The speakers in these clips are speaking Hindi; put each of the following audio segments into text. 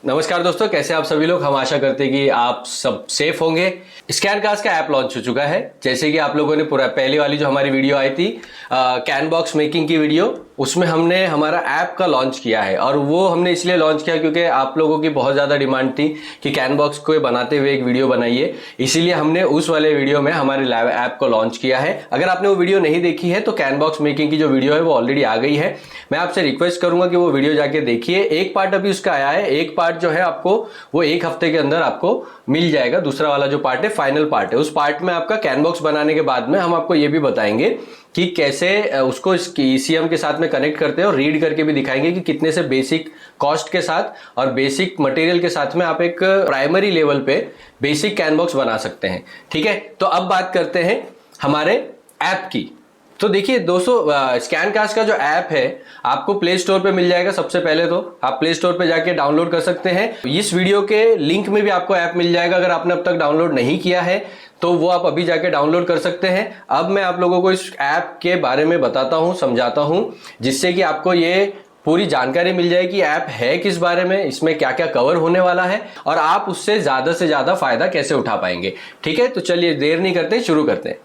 नमस्कार दोस्तों, कैसे आप सभी लोग। हम आशा करते हैं कि आप सब सेफ होंगे। स्कैनकास्ट का ऐप लॉन्च हो चुका है। जैसे कि आप लोगों ने पूरा पहले वाली जो हमारी वीडियो आई थी कैनबॉक्स मेकिंग की वीडियो, उसमें हमने हमारा ऐप का लॉन्च किया है। और वो हमने इसलिए लॉन्च किया क्योंकि आप लोगों की बहुत ज़्यादा डिमांड थी कि कैनबॉक्स को बनाते हुए एक वीडियो बनाइए, इसीलिए हमने उस वाले वीडियो में हमारे लाइव ऐप को लॉन्च किया है। अगर आपने वो वीडियो नहीं देखी है तो कैनबॉक्स मेकिंग की जो वीडियो है वो ऑलरेडी आ गई है। मैं आपसे रिक्वेस्ट करूंगा कि वो वीडियो जाके देखिए। एक पार्ट अभी उसका आया है, एक पार्ट जो है आपको वो एक हफ्ते के अंदर आपको मिल जाएगा। दूसरा वाला जो पार्ट है फाइनल पार्ट है, उस पार्ट में आपका कैनबॉक्स बनाने के बाद में हम आपको ये भी बताएंगे कि कैसे उसको ईसीएम के साथ में कनेक्ट करते हैं और रीड करके भी दिखाएंगे कि कितने से बेसिक कॉस्ट के साथ और बेसिक मटेरियल के साथ में आप एक प्राइमरी लेवल पे बेसिक कैनबॉक्स बना सकते हैं। ठीक है, तो अब बात करते हैं हमारे ऐप की। तो देखिए दोस्तों, स्कैनकास्ट का जो ऐप है आपको प्ले स्टोर पे मिल जाएगा। सबसे पहले तो आप प्ले स्टोर पे जाके डाउनलोड कर सकते हैं। इस वीडियो के लिंक में भी आपको ऐप मिल जाएगा। अगर आपने अब तक डाउनलोड नहीं किया है तो वो आप अभी जाके डाउनलोड कर सकते हैं। अब मैं आप लोगों को इस ऐप के बारे में बताता हूं, समझाता हूं, जिससे कि आपको ये पूरी जानकारी मिल जाए कि ऐप है किस बारे में, इसमें क्या क्या कवर होने वाला है और आप उससे ज्यादा से ज्यादा फायदा कैसे उठा पाएंगे। ठीक है, तो चलिए देर नहीं करते, शुरू करते हैं।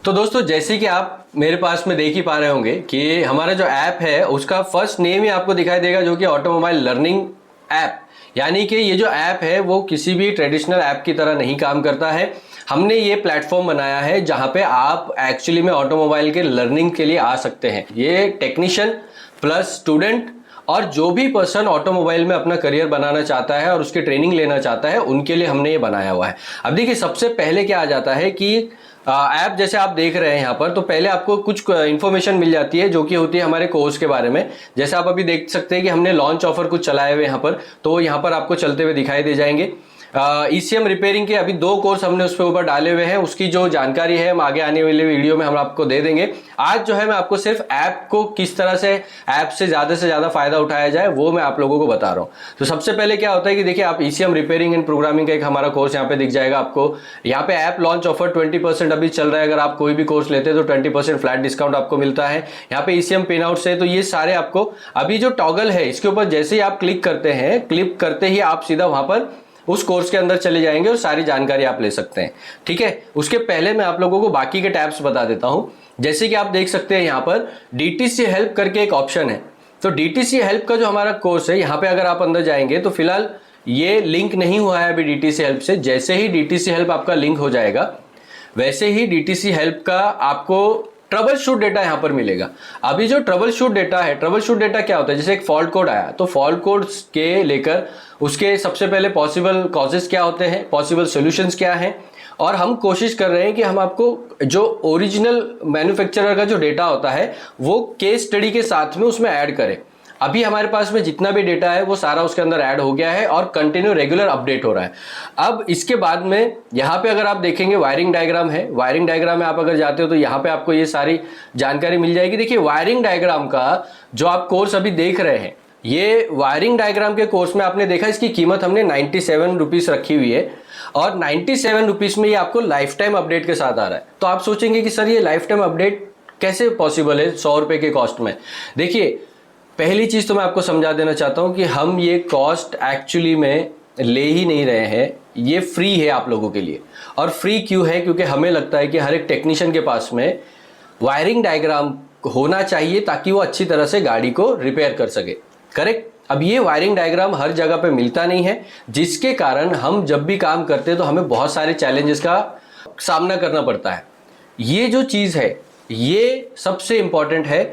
तो दोस्तों, जैसे कि आप मेरे पास में देख ही पा रहे होंगे कि हमारा जो ऐप है उसका फर्स्ट नेम ही आपको दिखाई देगा, जो कि ऑटोमोबाइल लर्निंग ऐप। यानी कि ये जो ऐप है वो किसी भी ट्रेडिशनल ऐप की तरह नहीं काम करता है। हमने ये प्लेटफॉर्म बनाया है जहां पे आप एक्चुअली में ऑटोमोबाइल के लर्निंग के लिए आ सकते हैं। ये टेक्नीशियन प्लस स्टूडेंट और जो भी पर्सन ऑटोमोबाइल में अपना करियर बनाना चाहता है और उसकी ट्रेनिंग लेना चाहता है, उनके लिए हमने ये बनाया हुआ है। अब देखिए, सबसे पहले क्या आ जाता है कि ऐप जैसे आप देख रहे हैं यहाँ पर, तो पहले आपको कुछ इन्फॉर्मेशन मिल जाती है जो कि होती है हमारे कोर्स के बारे में। जैसे आप अभी देख सकते हैं कि हमने लॉन्च ऑफर कुछ चलाए हुए यहाँ पर, तो यहाँ पर आपको चलते हुए दिखाई दे जाएंगे। ईसीएम रिपेयरिंग के अभी 2 कोर्स हमने उस पर ऊपर डाले हुए हैं। उसकी जो जानकारी है हम आगे आने वाले वीडियो में हम आपको दे देंगे। आज जो है मैं आपको सिर्फ ऐप को किस तरह से ऐप से ज्यादा फायदा उठाया जाए वो मैं आप लोगों को बता रहा हूं। तो सबसे पहले क्या होता है कि देखिए, आप ईसीएम रिपेयरिंग एंड प्रोग्रामिंग का एक हमारा कोर्स यहाँ पे दिख जाएगा आपको। यहाँ पे ऐप लॉन्च ऑफर 20% अभी चल रहा है। अगर आप कोई भी कोर्स लेते हैं तो 20% फ्लैट डिस्काउंट आपको मिलता है। यहाँ पे ईसीएम पिन आउट से, तो ये सारे आपको अभी जो टॉगल है इसके ऊपर जैसे ही आप क्लिक करते हैं, क्लिक करते ही आप सीधा वहां पर उस कोर्स के अंदर चले जाएंगे और सारी जानकारी आप ले सकते हैं। ठीक है, उसके पहले मैं आप लोगों को बाकी के टैब्स बता देता हूं। जैसे कि आप देख सकते हैं यहाँ पर डीटीसी हेल्प करके एक ऑप्शन है। तो डीटीसी हेल्प का जो हमारा कोर्स है, यहाँ पे अगर आप अंदर जाएंगे तो फिलहाल ये लिंक नहीं हुआ है अभी डीटीसी हेल्प से। जैसे ही डीटीसी हेल्प आपका लिंक हो जाएगा वैसे ही डीटीसी हेल्प का आपको ट्रबल शूट डेटा यहां पर मिलेगा। अभी जो ट्रबल शूट डेटा है, ट्रबल शूट डेटा क्या होता है, जैसे एक फॉल्ट कोड आया तो फॉल्ट कोड के लेकर उसके सबसे पहले पॉसिबल कॉजेस क्या होते हैं, पॉसिबल सॉल्यूशंस क्या हैं, और हम कोशिश कर रहे हैं कि हम आपको जो ओरिजिनल मैन्युफैक्चरर का जो डेटा होता है वो केस स्टडी के साथ में उसमें ऐड करें। अभी हमारे पास में जितना भी डेटा है वो सारा उसके अंदर ऐड हो गया है और कंटिन्यू रेगुलर अपडेट हो रहा है। अब इसके बाद में यहाँ पे अगर आप देखेंगे वायरिंग डायग्राम है। वायरिंग डायग्राम में आप अगर जाते हो तो यहाँ पे आपको ये सारी जानकारी मिल जाएगी। देखिए, वायरिंग डायग्राम का जो आप कोर्स अभी देख रहे हैं, ये वायरिंग डायग्राम के कोर्स में आपने देखा इसकी कीमत हमने 97 रुपीज रखी हुई है और 97 रुपीज में ये आपको लाइफ टाइम अपडेट के साथ आ रहा है। तो आप सोचेंगे कि सर ये लाइफ टाइम अपडेट कैसे पॉसिबल है 100 रुपए के कॉस्ट में। देखिए, पहली चीज तो मैं आपको समझा देना चाहता हूं कि हम ये कॉस्ट एक्चुअली में ले ही नहीं रहे हैं। ये फ्री है आप लोगों के लिए। और फ्री क्यों है? क्योंकि हमें लगता है कि हर एक टेक्नीशियन के पास में वायरिंग डायग्राम होना चाहिए ताकि वो अच्छी तरह से गाड़ी को रिपेयर कर सके। करेक्ट। अब ये वायरिंग डायग्राम हर जगह पे मिलता नहीं है, जिसके कारण हम जब भी काम करते हैं तो हमें बहुत सारे चैलेंजेस का सामना करना पड़ता है। ये जो चीज है ये सबसे इंपॉर्टेंट है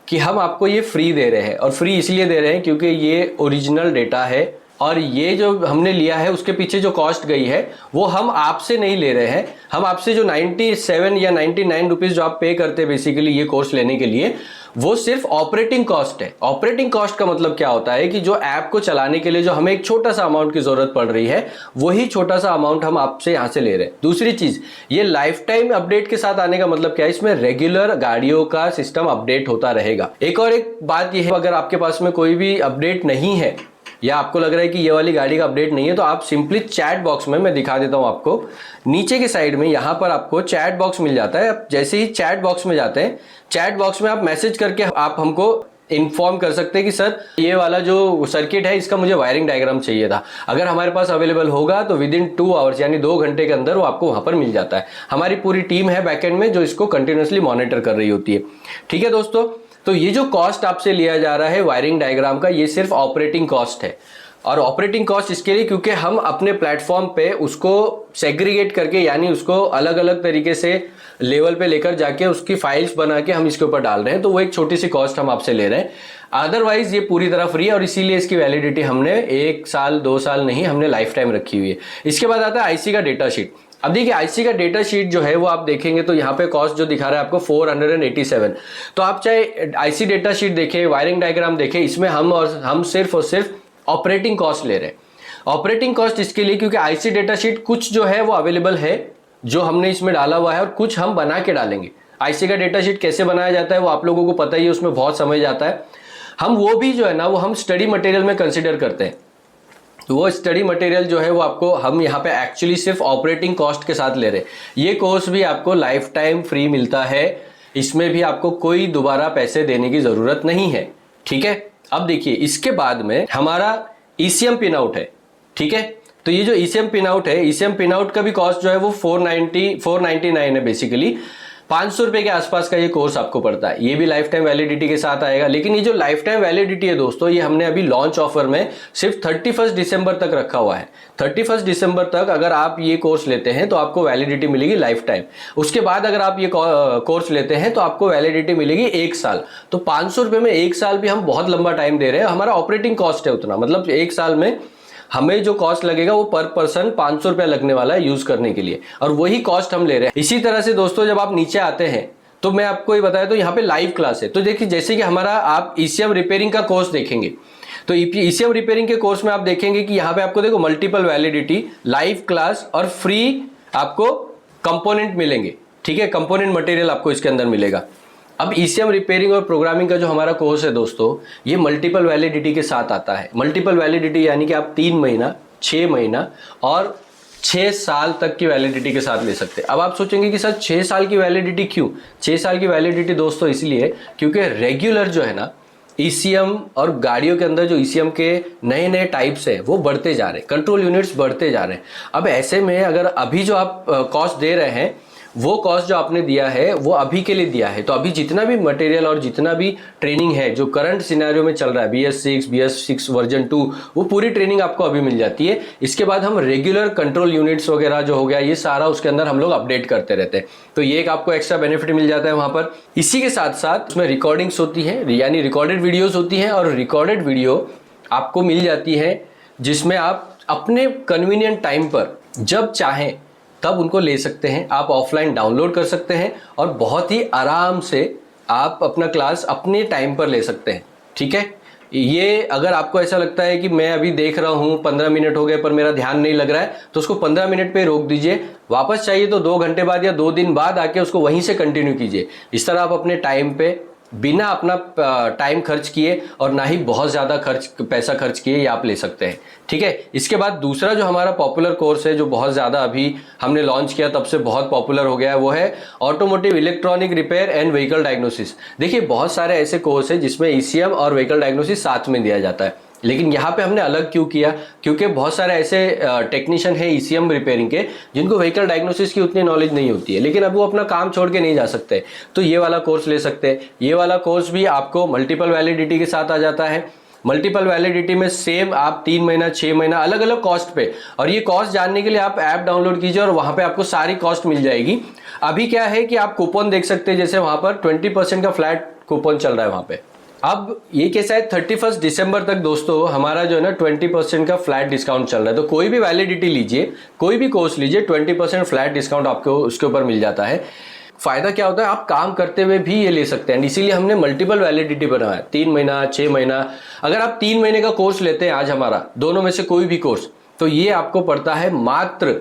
कि हम आपको ये फ्री दे रहे हैं। और फ्री इसलिए दे रहे हैं क्योंकि ये ओरिजिनल डेटा है और ये जो हमने लिया है उसके पीछे जो कॉस्ट गई है वो हम आपसे नहीं ले रहे हैं। हम आपसे जो 97 या 99 रुपीज जो आप पे करते हैं बेसिकली ये कोर्स लेने के लिए, वो सिर्फ ऑपरेटिंग कॉस्ट है। ऑपरेटिंग कॉस्ट का मतलब क्या होता है कि जो ऐप को चलाने के लिए जो हमें एक छोटा सा अमाउंट की जरूरत पड़ रही है, वही छोटा सा अमाउंट हम आपसे यहां से ले रहे हैं। दूसरी चीज, ये लाइफ टाइम अपडेट के साथ आने का मतलब क्या है, इसमें रेगुलर गाड़ियों का सिस्टम अपडेट होता रहेगा। एक और एक बात यह है, अगर आपके पास में कोई भी अपडेट नहीं है या आपको लग रहा है कि ये वाली गाड़ी का अपडेट नहीं है, तो आप सिंपली चैट बॉक्स में, मैं दिखा देता हूं आपको, नीचे की साइड में यहां पर आपको चैट बॉक्स मिल जाता है। आप जैसे ही चैट बॉक्स में जाते हैं, चैट बॉक्स में आप मैसेज करके आप हमको इन्फॉर्म कर सकते हैं कि सर ये वाला जो सर्किट है इसका मुझे वायरिंग डायग्राम चाहिए था। अगर हमारे पास अवेलेबल होगा तो विद इन 2 आवर्स यानी 2 घंटे के अंदर वो आपको वहां पर मिल जाता है। हमारी पूरी टीम है बैकएंड में जो इसको कंटिन्यूअसली मॉनिटर कर रही होती है। ठीक है दोस्तों, तो ये जो कॉस्ट आपसे लिया जा रहा है वायरिंग डायग्राम का, ये सिर्फ ऑपरेटिंग कॉस्ट है। और ऑपरेटिंग कॉस्ट इसके लिए क्योंकि हम अपने प्लेटफॉर्म पे उसको सेग्रीगेट करके, यानी उसको अलग अलग तरीके से लेवल पे लेकर जाके उसकी फाइल्स बना के हम इसके ऊपर डाल रहे हैं, तो वो एक छोटी सी कॉस्ट हम आपसे ले रहे हैं। अदरवाइज ये पूरी तरह फ्री है और इसीलिए इसकी वैलिडिटी हमने 1 साल 2 साल नहीं, हमने लाइफ टाइम रखी हुई है। इसके बाद आता है आईसी का डेटा शीट। अब देखिए आईसी का डेटा शीट जो है वो आप देखेंगे तो यहाँ पे कॉस्ट जो दिखा रहा है आपको 487। तो आप चाहे आईसी डेटा शीट देखें, वायरिंग डायग्राम देखें, इसमें हम सिर्फ और सिर्फ ऑपरेटिंग कॉस्ट ले रहे हैं। ऑपरेटिंग कॉस्ट इसके लिए क्योंकि आईसी डेटा शीट कुछ जो है वो अवेलेबल है जो हमने इसमें डाला हुआ है और कुछ हम बना के डालेंगे। आईसी का डेटा शीट कैसे बनाया जाता है वो आप लोगों को पता ही है, उसमें बहुत समय जाता है। हम वो भी जो है ना वो हम स्टडी मटेरियल में कंसिडर करते हैं। तो वो स्टडी मटेरियल जो है वो आपको हम यहाँ पे एक्चुअली सिर्फ ऑपरेटिंग कॉस्ट के साथ ले रहे हैं। ये कोर्स भी आपको लाइफ टाइम फ्री मिलता है, इसमें भी आपको कोई दोबारा पैसे देने की जरूरत नहीं है। ठीक है, अब देखिए इसके बाद में हमारा ईसीएम पिन आउट है। ठीक है, तो ये जो ईसीएम पिन आउट है, ईसीएम पिन आउट का भी कॉस्ट जो है वो 499 है बेसिकली। 500 रुपए के आसपास का ये कोर्स आपको पड़ता है। ये भी लाइफ टाइम वैलिडिटी के साथ आएगा। लेकिन ये जो लाइफ टाइम वैलिडिटी है दोस्तों, ये हमने अभी लॉन्च ऑफर में सिर्फ 31 दिसंबर तक रखा हुआ है। 31 दिसंबर तक अगर आप ये कोर्स लेते हैं तो आपको वैलिडिटी मिलेगी लाइफ टाइम। उसके बाद अगर आप ये कोर्स लेते हैं तो आपको वैलिडिटी मिलेगी 1 साल। तो 500 रुपए में 1 साल भी हम बहुत लंबा टाइम दे रहे हैं। हमारा ऑपरेटिंग कॉस्ट है उतना, मतलब 1 साल में हमें जो कॉस्ट लगेगा वो पर पर्सन 500 रुपया लगने वाला है यूज करने के लिए, और वही कॉस्ट हम ले रहे हैं। इसी तरह से दोस्तों जब आप नीचे आते हैं तो मैं आपको ये बताया, तो यहाँ पे लाइव क्लास है। तो देखिए जैसे कि हमारा आप ईसीएम रिपेयरिंग का कोर्स देखेंगे तो ईसीएम रिपेयरिंग के कोर्स में आप देखेंगे कि यहाँ पे आपको देखो मल्टीपल वैलिडिटी, लाइव क्लास और फ्री आपको कंपोनेंट मिलेंगे। ठीक है, कंपोनेंट मटेरियल आपको इसके अंदर मिलेगा। अब ईसीएम रिपेयरिंग और प्रोग्रामिंग का जो हमारा कोर्स है दोस्तों, ये मल्टीपल वैलिडिटी के साथ आता है। मल्टीपल वैलिडिटी यानी कि आप 3 महीना, 6 महीना और 6 साल तक की वैलिडिटी के साथ ले सकते हैं। अब आप सोचेंगे कि सर 6 साल की वैलिडिटी क्यों? 6 साल की वैलिडिटी दोस्तों इसलिए क्योंकि रेगुलर जो है ना ईसीएम और गाड़ियों के अंदर जो ईसीएम के नए नए टाइप्स है वो बढ़ते जा रहे हैं, कंट्रोल यूनिट्स बढ़ते जा रहे हैं। अब ऐसे में अगर अभी जो आप कॉस्ट दे रहे हैं वो कॉस्ट जो आपने दिया है वो अभी के लिए दिया है, तो अभी जितना भी मटेरियल और जितना भी ट्रेनिंग है जो करंट सिनेरियो में चल रहा है, BS6 वर्जन 2, वो पूरी ट्रेनिंग आपको अभी मिल जाती है। इसके बाद हम रेगुलर कंट्रोल यूनिट्स वगैरह जो हो गया ये सारा उसके अंदर हम लोग अपडेट करते रहते हैं। तो ये एक आपको एक्स्ट्रा बेनिफिट मिल जाता है वहां पर। इसी के साथ साथ उसमें रिकॉर्डिंग्स होती है, यानी रिकॉर्डेड वीडियोज होती है, और रिकॉर्डेड वीडियो आपको मिल जाती है जिसमें आप अपने कन्वीनियंट टाइम पर जब चाहें तब उनको ले सकते हैं। आप ऑफलाइन डाउनलोड कर सकते हैं और बहुत ही आराम से आप अपना क्लास अपने टाइम पर ले सकते हैं। ठीक है, ये अगर आपको ऐसा लगता है कि मैं अभी देख रहा हूं 15 मिनट हो गए पर मेरा ध्यान नहीं लग रहा है, तो उसको 15 मिनट पे रोक दीजिए। वापस चाहिए तो 2 घंटे बाद या 2 दिन बाद आके उसको वहीं से कंटिन्यू कीजिए। इस तरह आप अपने टाइम पे बिना अपना टाइम खर्च किए और ना ही बहुत ज़्यादा पैसा खर्च किए ये आप ले सकते हैं। ठीक है, इसके बाद दूसरा जो हमारा पॉपुलर कोर्स है जो बहुत ज़्यादा अभी हमने लॉन्च किया तब से बहुत पॉपुलर हो गया है, वो है automotive electronic repair and vehicle diagnosis. देखिए बहुत सारे ऐसे कोर्स है जिसमें ईसीएम और व्हीकल डायग्नोसिस साथ में दिया जाता है, लेकिन यहाँ पे हमने अलग क्यों किया? क्योंकि बहुत सारे ऐसे टेक्नीशियन है ईसीएम रिपेयरिंग के जिनको व्हीकल डायग्नोसिस की उतनी नॉलेज नहीं होती है, लेकिन अब वो अपना काम छोड़ के नहीं जा सकते, तो ये वाला कोर्स ले सकते हैं। ये वाला कोर्स भी आपको मल्टीपल वैलिडिटी के साथ आ जाता है। मल्टीपल वैलिडिटी में सेम आप 3 महीना, 6 महीना अलग अलग कॉस्ट पे, और ये कॉस्ट जानने के लिए आप ऐप डाउनलोड कीजिए और वहां पे आपको सारी कॉस्ट मिल जाएगी। अभी क्या है कि आप कूपन देख सकते हैं, जैसे वहां पर 20% का फ्लैट कूपन चल रहा है वहां पे। अब ये कैसा है, 31 दिसंबर तक दोस्तों हमारा जो है ना 20% का फ्लैट डिस्काउंट चल रहा है। तो कोई भी वैलिडिटी लीजिए, कोई भी कोर्स लीजिए, 20% फ्लैट डिस्काउंट आपको उसके ऊपर मिल जाता है। फायदा क्या होता है, आप काम करते हुए भी ये ले सकते हैं, इसीलिए हमने मल्टीपल वैलिडिटी बनाया। 3 महीना, 6 महीना, अगर आप 3 महीने का कोर्स लेते हैं आज हमारा, दोनों में से कोई भी कोर्स, तो ये आपको पड़ता है मात्र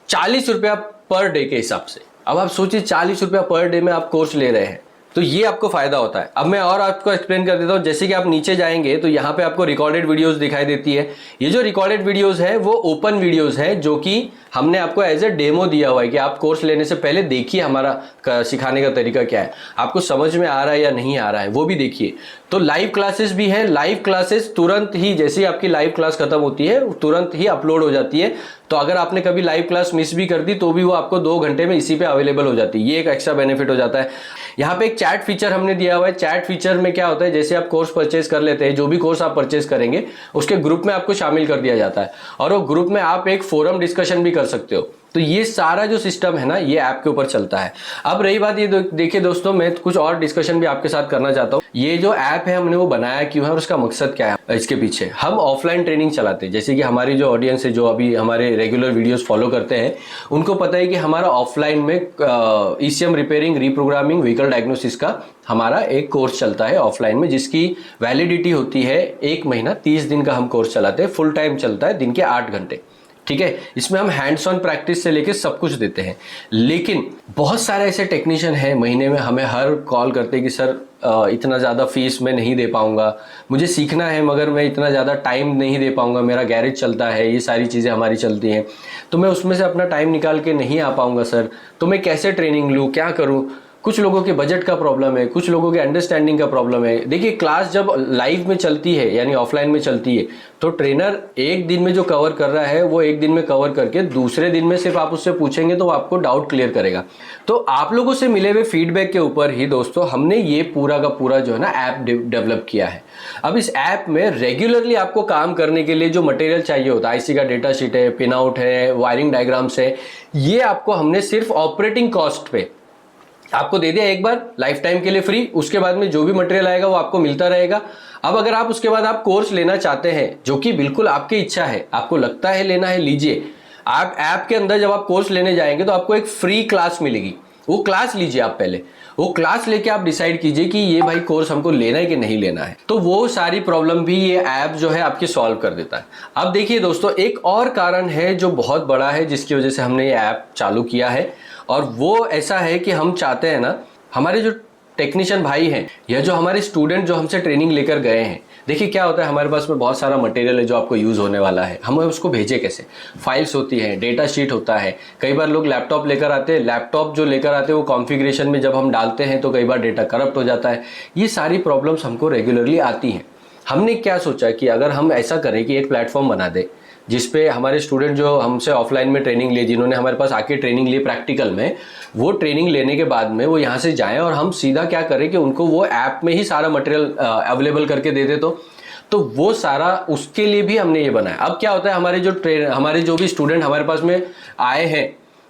40 रुपया पर डे के हिसाब से। अब आप सोचिए 40 रुपया पर डे में आप कोर्स ले रहे हैं, तो ये आपको फायदा होता है। अब मैं और आपको एक्सप्लेन कर देता हूँ। जैसे कि आप नीचे जाएंगे तो यहाँ पे आपको रिकॉर्डेड वीडियोस दिखाई देती है। ये जो रिकॉर्डेड वीडियोस है वो ओपन वीडियोस है, जो कि हमने आपको एज ए डेमो दिया हुआ है कि आप कोर्स लेने से पहले देखिए हमारा सिखाने का तरीका क्या है, आपको समझ में आ रहा है या नहीं आ रहा है वो भी देखिए। तो लाइव क्लासेस भी है। लाइव क्लासेस तुरंत ही, जैसे आपकी लाइव क्लास खत्म होती है तुरंत ही अपलोड हो जाती है। तो अगर आपने कभी लाइव क्लास मिस भी कर दी तो भी वो आपको 2 घंटे में इसी पे अवेलेबल हो जाती है। ये एक एक्स्ट्रा बेनिफिट हो जाता है। यहाँ पे एक चैट फीचर हमने दिया हुआ है। चैट फीचर में क्या होता है, जैसे आप कोर्स परचेज कर लेते हैं, जो भी कोर्स आप परचेज करेंगे उसके ग्रुप में आपको शामिल कर दिया जाता है और वो ग्रुप में आप एक फोरम डिस्कशन भी कर सकते हो। तो ये सारा जो सिस्टम है ना, ये ऐप के ऊपर चलता है। अब रही बात ये देखिए दोस्तों, मैं कुछ और डिस्कशन भी आपके साथ करना चाहता हूँ। ये जो ऐप है हमने वो बनाया क्यों है और उसका मकसद क्या है इसके पीछे। हम ऑफलाइन ट्रेनिंग चलाते हैं, जैसे कि हमारी जो ऑडियंस है, जो अभी हमारे रेगुलर वीडियोस फॉलो करते हैं, उनको पता है कि हमारा ऑफलाइन में ECM repairing, reprogramming, vehicle diagnosis का हमारा एक कोर्स चलता है ऑफलाइन में, जिसकी वैलिडिटी होती है 1 महीना। 30 दिन का हम कोर्स चलाते हैं, फुल टाइम चलता है, दिन के 8 घंटे। ठीक है, इसमें हम हैंड्स ऑन प्रैक्टिस से लेके सब कुछ देते हैं। लेकिन बहुत सारे ऐसे टेक्नीशियन हैं, महीने में हमें हर कॉल करते हैं कि सर इतना ज़्यादा फीस मैं नहीं दे पाऊंगा, मुझे सीखना है मगर मैं इतना ज़्यादा टाइम नहीं दे पाऊंगा, मेरा गैरेज चलता है, ये सारी चीज़ें हमारी चलती हैं, तो मैं उसमें से अपना टाइम निकाल के नहीं आ पाऊंगा सर, तो मैं कैसे ट्रेनिंग लूँ, क्या करूँ। कुछ लोगों के बजट का प्रॉब्लम है, कुछ लोगों के अंडरस्टैंडिंग का प्रॉब्लम है। देखिए, क्लास जब लाइव में चलती है यानी ऑफलाइन में चलती है तो ट्रेनर एक दिन में जो कवर कर रहा है वो एक दिन में कवर करके दूसरे दिन में सिर्फ आप उससे पूछेंगे तो वो आपको डाउट क्लियर करेगा। तो आप लोगों से मिले हुए फीडबैक के ऊपर ही दोस्तों हमने ये पूरा का पूरा जो है ना ऐप डेवलप किया है। अब इस ऐप में रेगुलरली आपको काम करने के लिए जो मटेरियल चाहिए होता है, आईसी का डेटा शीट है, पिन आउट है, वायरिंग डायग्राम्स है, ये आपको हमने सिर्फ ऑपरेटिंग कॉस्ट पे आपको दे दिया एक बार लाइफ टाइम के लिए फ्री। उसके बाद में जो भी मटेरियल आएगा वो आपको मिलता रहेगा। अब अगर आप उसके बाद आप कोर्स लेना चाहते हैं, जो कि बिल्कुल आपकी इच्छा है, आपको लगता है लेना है, लीजिए। आप ऐप के अंदर जब आप कोर्स लेने जाएंगे तो आपको एक फ्री क्लास मिलेगी, वो क्लास लीजिए आप पहले। वो क्लास लेके आप डिसाइड कीजिए कि ये भाई कोर्स हमको लेना है कि नहीं लेना है। तो वो सारी प्रॉब्लम भी ये ऐप जो है आपकी सॉल्व कर देता है। अब देखिए दोस्तों, एक और कारण है जो बहुत बड़ा है जिसकी वजह से हमने ये ऐप चालू किया है, और वो ऐसा है कि हम चाहते हैं ना, हमारे जो टेक्नीशियन भाई हैं या जो हमारे स्टूडेंट जो हमसे ट्रेनिंग लेकर गए हैं, देखिए क्या होता है, हमारे पास में बहुत सारा मटेरियल है जो आपको यूज़ होने वाला है, हमें उसको भेजे कैसे। फाइल्स होती हैं, डेटा शीट होता है, कई बार लोग लैपटॉप लेकर आते हैं, लैपटॉप जो लेकर आते हैं वो कॉन्फ़िगरेशन में जब हम डालते हैं तो कई बार डेटा करप्ट हो जाता है। ये सारी प्रॉब्लम्स हमको रेगुलरली आती हैं। हमने क्या सोचा कि अगर हम ऐसा करें कि एक प्लेटफॉर्म बना दें जिसपे हमारे स्टूडेंट जो हमसे ऑफलाइन में ट्रेनिंग लिए, जिन्होंने हमारे पास आके ट्रेनिंग ली प्रैक्टिकल में, वो ट्रेनिंग लेने के बाद में वो यहाँ से जाएं और हम सीधा क्या करें कि उनको वो ऐप में ही सारा मटेरियल अवेलेबल करके दे दे। तो वो सारा उसके लिए भी हमने ये बनाया। अब क्या होता है, हमारे जो भी स्टूडेंट हमारे पास में आए हैं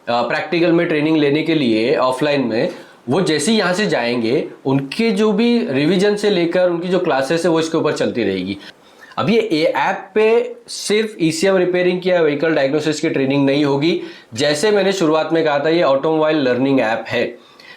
प्रैक्टिकल में ट्रेनिंग लेने के लिए ऑफलाइन में, वो जैसे ही यहाँ से जाएंगे उनके जो भी रिवीजन से लेकर उनकी जो क्लासेस है वो इसके ऊपर चलती रहेगी। अब ये ऐप पे सिर्फ ईसीएम रिपेयरिंग की या व्हीकल डायग्नोसिस की ट्रेनिंग नहीं होगी। जैसे मैंने शुरुआत में कहा था, ये ऑटोमोबाइल लर्निंग ऐप है।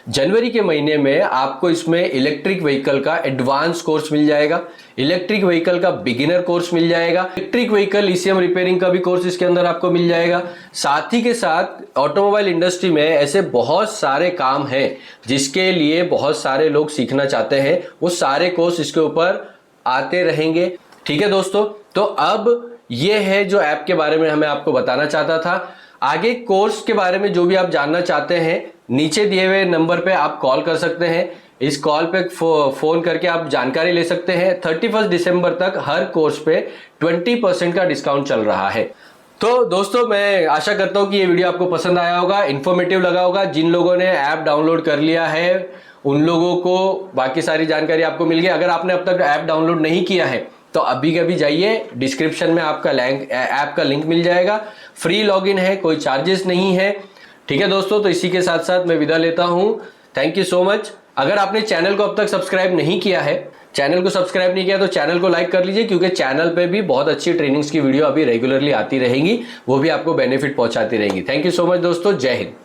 जनवरी के महीने में आपको इसमें इलेक्ट्रिक व्हीकल का एडवांस कोर्स मिल जाएगा, इलेक्ट्रिक व्हीकल का बिगिनर कोर्स मिल जाएगा, इलेक्ट्रिक व्हीकल ईसीएम रिपेयरिंग का भी कोर्स इसके अंदर आपको मिल जाएगा। साथ ही के साथ ऑटोमोबाइल इंडस्ट्री में ऐसे बहुत सारे काम हैं जिसके लिए बहुत सारे लोग सीखना चाहते हैं, वो सारे कोर्स इसके ऊपर आते रहेंगे। ठीक है दोस्तों, तो अब ये है जो ऐप के बारे में हमें आपको बताना चाहता था। आगे कोर्स के बारे में जो भी आप जानना चाहते हैं, नीचे दिए हुए नंबर पे आप कॉल कर सकते हैं। इस कॉल पे फोन करके आप जानकारी ले सकते हैं। 31 दिसंबर तक हर कोर्स पे 20% का डिस्काउंट चल रहा है। तो दोस्तों, मैं आशा करता हूं कि ये वीडियो आपको पसंद आया होगा, इन्फॉर्मेटिव लगा होगा। जिन लोगों ने ऐप डाउनलोड कर लिया है उन लोगों को बाकी सारी जानकारी आपको मिल गई। अगर आपने अब तक ऐप डाउनलोड नहीं किया है तो अभी कभी जाइए, डिस्क्रिप्शन में आपका ऐप का लिंक मिल जाएगा। फ्री लॉगिन है, कोई चार्जेस नहीं है। ठीक है दोस्तों, तो इसी के साथ साथ मैं विदा लेता हूं। Thank you so much. अगर आपने चैनल को अब तक सब्सक्राइब नहीं किया है, चैनल को सब्सक्राइब नहीं किया तो चैनल को लाइक कर लीजिए, क्योंकि चैनल पे भी बहुत अच्छी ट्रेनिंग्स की वीडियो अभी रेगुलरली आती रहेंगी, वो भी आपको बेनिफिट पहुंचाती रहेंगी। थैंक यू सो मच दोस्तों, जय हिंद।